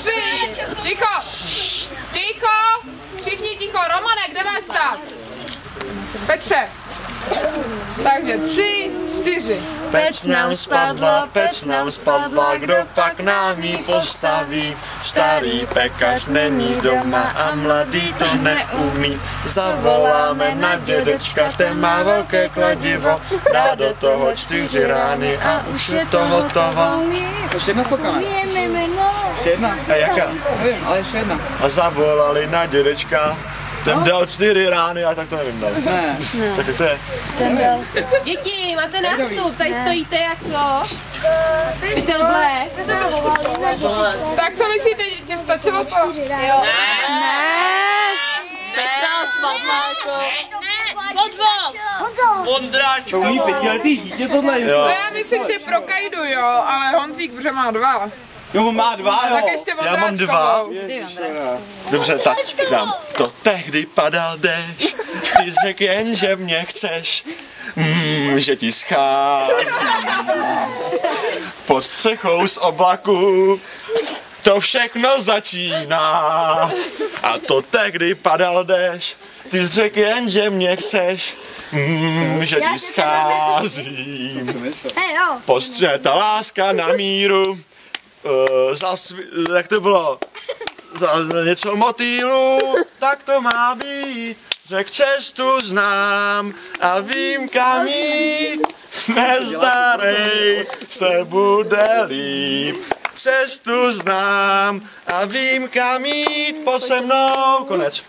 3, ticho, ticho, všichni ticho, Romane, kde máš stát? Petře. Takže 3, 4. Pec nám spadla, kdo pak nám ji postaví? Starý pekař není doma a mladý to neumí. Zavoláme na dědečka, ten má velké kladivo, dá do toho 4 rány a už je to hotovo. Ještě jedna soka, ne? Ještě jedna. A jaká? Nevím, ale ještě jedna. A zavolali na dědečka, ten dal 4 rány a tak to nevím dal. Ne. Tak to je. Děti, máte nástup, tady stojíte jako pytel blé. Tak co myslíte, děti, stačilo to? To umí 5letý dítě tohle. Jo. No já myslím, že pro Kajdu jo, ale Honzík už má 2. Jo, on má 2, jo. Tak ještě Já mám 2. Ježišmarja. Dobře, tak dám. To tehdy padal déšť, ty jsi řekl jen, že mě chceš, že ti schází. Pod střechou z oblaku to všechno začíná. A to tehdy padal déšť, ty jsi řekl jen, že mě chceš, že ti scházím. Postře ta láska na míru, jak to bylo? Za něco motýlu, tak to má být. Řek cestu znám a vím kam jít. Nezdarej se bude líp. Cestu znám a vím kam jít. Pojď se mnou. Konec.